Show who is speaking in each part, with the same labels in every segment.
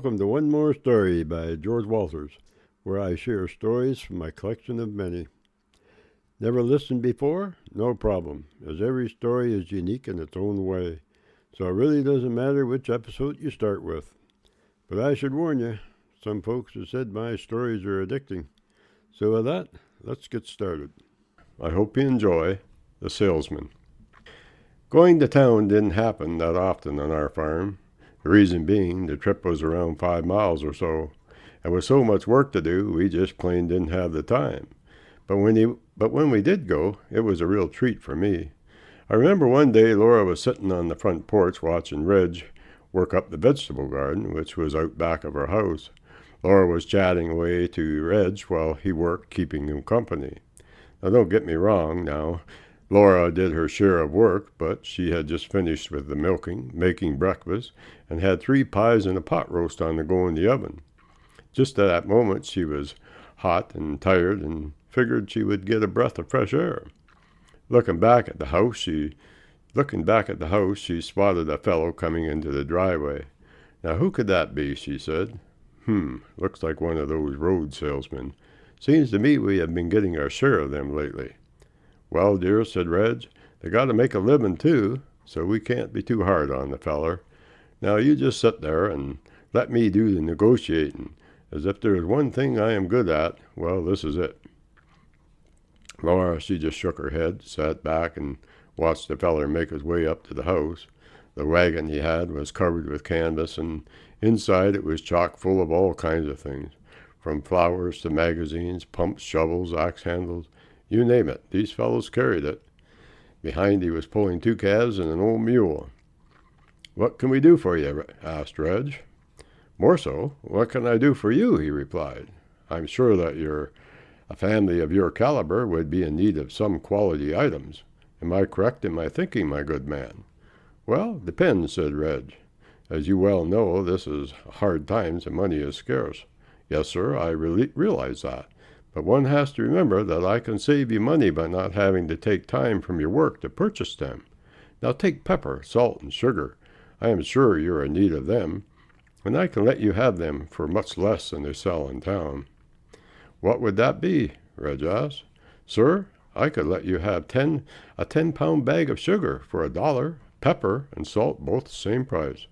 Speaker 1: welcome to one more story by George Walters, where I share stories from my collection of many. Never listened before? No problem, as every story is unique in its own way, so it really doesn't matter which episode you start with. But I should warn you, some folks have said my stories are addicting. So with that, let's get started. I hope you enjoy The Salesman. Going to town didn't happen that often on our farm. The reason being, the trip was around 5 miles or so, and with so much work to do, we just plain didn't have the time. But when we did go, it was a real treat for me. I remember one day Laura was sitting on the front porch watching Reg work up the vegetable garden, which was out back of our house. Laura was chatting away to Reg while he worked, keeping him company. Now, don't get me wrong now. Laura did her share of work, but she had just finished with the milking, making breakfast, and had 3 pies and a pot roast on the go in the oven. Just at that moment she was hot and tired and figured she would get a breath of fresh air. Looking back at the house, she spotted a fellow coming into the driveway. Now, who could that be, she said. Looks like one of those road salesmen. Seems to me we have been getting our share of them lately. Well, dear, said Reg, they got to make a living too, so we can't be too hard on the feller. Now you just sit there and let me do the negotiating, as if there is one thing I am good at, well, this is it. Laura, she just shook her head, sat back, and watched the feller make his way up to the house. The wagon he had was covered with canvas, and inside it was chock full of all kinds of things, from flowers to magazines, pumps, shovels, axe handles. You name it, these fellows carried it. Behind he was pulling 2 calves and an old mule. What can we do for you? Asked Reg. More so, what can I do for you? He replied. I'm sure that a family of your caliber would be in need of some quality items. Am I correct in my thinking, my good man? Well, depends, said Reg. As you well know, this is hard times and money is scarce. Yes, sir, I realize that. But one has to remember that I can save you money by not having to take time from your work to purchase them. Now take pepper, salt, and sugar. I am sure you're in need of them, and I can let you have them for much less than they sell in town. What would that be? Reg asked. Sir, I could let you have a 10-pound bag of sugar for $1, pepper and salt both the same price.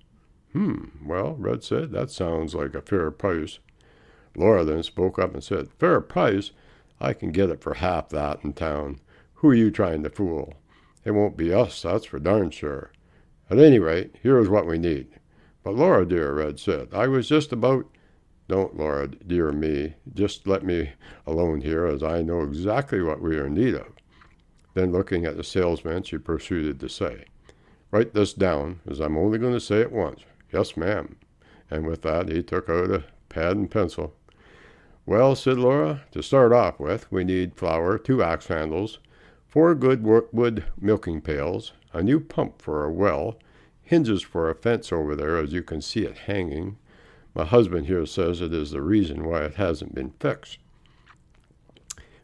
Speaker 1: Well, Reg said, that sounds like a fair price. Laura then spoke up and said, Fair price? I can get it for half that in town. Who are you trying to fool? It won't be us, that's for darn sure. At any rate, here is what we need. But Laura, dear, Red said, I was just about... Don't, Laura, dear me. Just let me alone here, as I know exactly what we are in need of. Then looking at the salesman, she proceeded to say, Write this down, as I'm only going to say it once. Yes, ma'am. And with that, he took out a pad and pencil. Well, said Laura, to start off with, we need flour, 2 axe handles, 4 good wood milking pails, a new pump for a well, hinges for a fence over there as you can see it hanging. My husband here says it is the reason why it hasn't been fixed.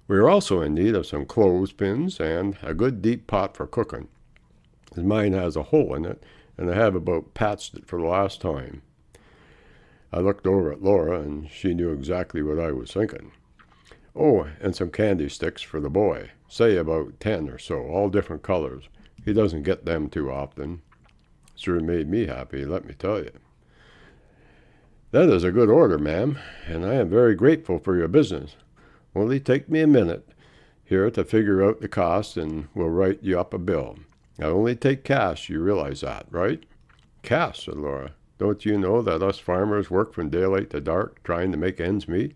Speaker 1: We are also in need of some clothespins and a good deep pot for cooking, as mine has a hole in it, and I have about patched it for the last time. I looked over at Laura, and she knew exactly what I was thinking. Oh, and some candy sticks for the boy, say about 10 or so, all different colors. He doesn't get them too often. Sure made me happy, let me tell you. That is a good order, ma'am, and I am very grateful for your business. Only take me a minute here to figure out the cost, and we'll write you up a bill. I only take cash, you realize that, right? Cash, said Laura. Don't you know that us farmers work from daylight to dark trying to make ends meet?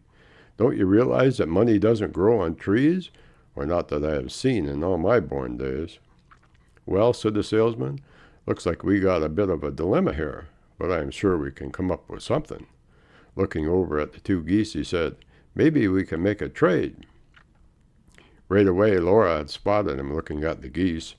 Speaker 1: Don't you realize that money doesn't grow on trees? Or not that I have seen in all my born days. Well, said the salesman, looks like we got a bit of a dilemma here, but I am sure we can come up with something. Looking over at the 2 geese, he said, Maybe we can make a trade. Right away, Laura had spotted him looking at the geese.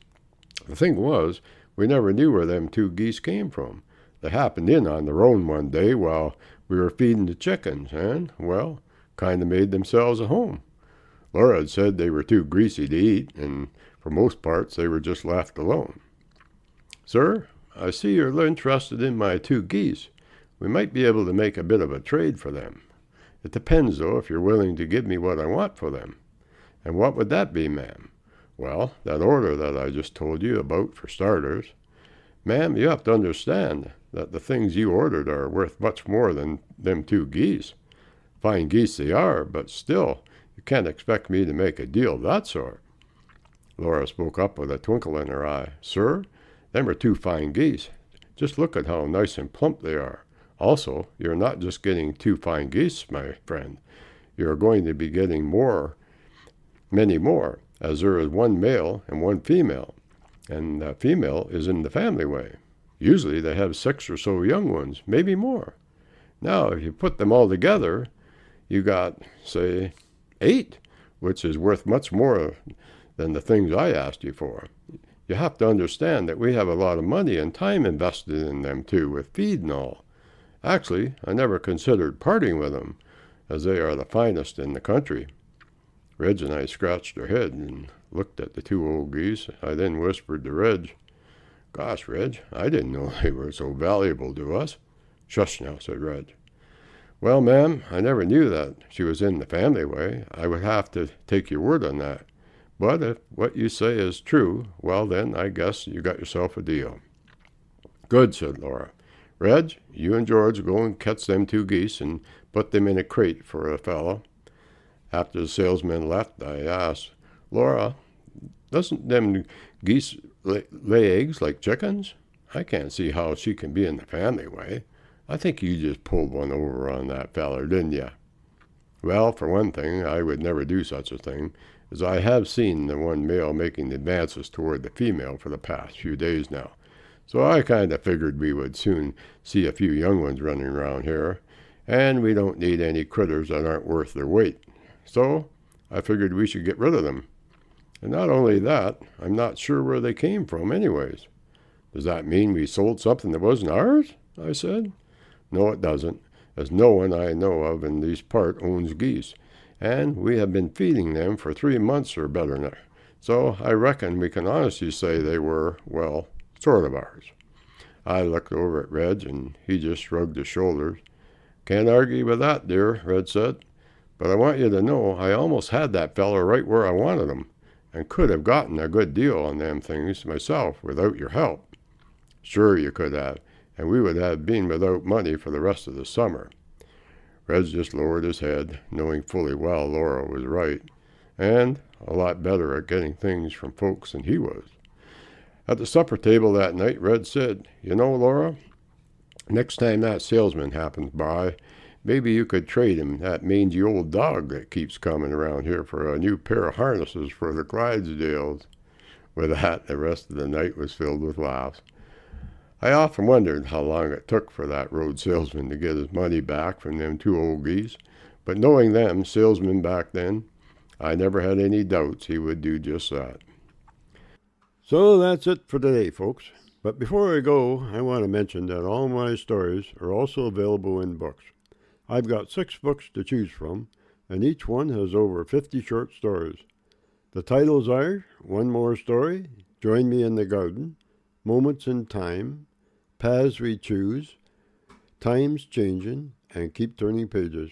Speaker 1: The thing was, we never knew where them 2 geese came from. They happened in on their own one day while we were feeding the chickens, and, well, kind of made themselves a home. Laura had said they were too greasy to eat, and for most parts they were just left alone. Sir, I see you're interested in my 2 geese. We might be able to make a bit of a trade for them. It depends, though, if you're willing to give me what I want for them. And what would that be, ma'am? Well, that order that I just told you about for starters. Ma'am, you have to understand that the things you ordered are worth much more than them 2 geese. Fine geese they are, but still, you can't expect me to make a deal of that sort. Laura spoke up with a twinkle in her eye. Sir, them are 2 fine geese. Just look at how nice and plump they are. Also, you're not just getting 2 fine geese, my friend. You're going to be getting many more, as there is 1 male and 1 female, and the female is in the family way. Usually they have 6 or so young ones, maybe more. Now, if you put them all together, you got, say, 8, which is worth much more than the things I asked you for. You have to understand that we have a lot of money and time invested in them, too, with feed and all. Actually, I never considered parting with them, as they are the finest in the country. Reg and I scratched our head and looked at the 2 old geese. I then whispered to Reg, Gosh, Reg, I didn't know they were so valuable to us. Shush now, said Reg. Well, ma'am, I never knew that she was in the family way. I would have to take your word on that. But if what you say is true, well then, I guess you got yourself a deal. Good, said Laura. Reg, you and George go and catch them 2 geese and put them in a crate for a fellow. After the salesman left, I asked, Laura, doesn't them geese lay eggs like chickens? I can't see how she can be in the family way. I think you just pulled one over on that feller, didn't you? Well, for one thing, I would never do such a thing, as I have seen the 1 male making advances toward the female for the past few days now. So I kind of figured we would soon see a few young ones running around here, and we don't need any critters that aren't worth their weight. So I figured we should get rid of them. And not only that, I'm not sure where they came from anyways. Does that mean we sold something that wasn't ours? I said. No, it doesn't, as no one I know of in these parts owns geese, and we have been feeding them for 3 months or better now. So I reckon we can honestly say they were, well, sort of ours. I looked over at Reg, and he just shrugged his shoulders. Can't argue with that, dear, Reg said. But I want you to know I almost had that feller right where I wanted him, and could have gotten a good deal on them things myself without your help. Sure you could have, and we would have been without money for the rest of the summer. Reg just lowered his head, knowing fully well Laura was right, and a lot better at getting things from folks than he was. At the supper table that night, Reg said, You know, Laura, next time that salesman happens by, maybe you could trade him that mangy old dog that keeps coming around here for a new pair of harnesses for the Clydesdales. With that, the rest of the night was filled with laughs. I often wondered how long it took for that road salesman to get his money back from them 2 old geese, but knowing them salesmen back then, I never had any doubts he would do just that. So that's it for today, folks. But before I go, I want to mention that all my stories are also available in books. I've got 6 books to choose from, and each one has over 50 short stories. The titles are One More Story, Join Me in the Garden, Moments in Time, Paths We Choose, Time's Changing, and Keep Turning Pages.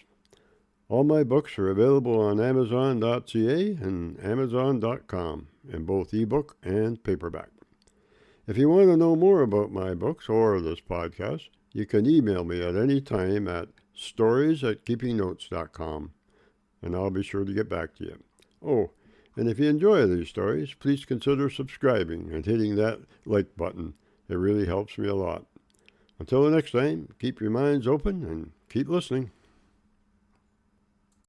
Speaker 1: All my books are available on Amazon.ca and Amazon.com in both ebook and paperback. If you want to know more about my books or this podcast, you can email me at any time at stories@keepingnotes.com, and I'll be sure to get back to you. Oh, and if you enjoy these stories, please consider subscribing and hitting that like button. It really helps me a lot. Until the next time, keep your minds open and keep listening.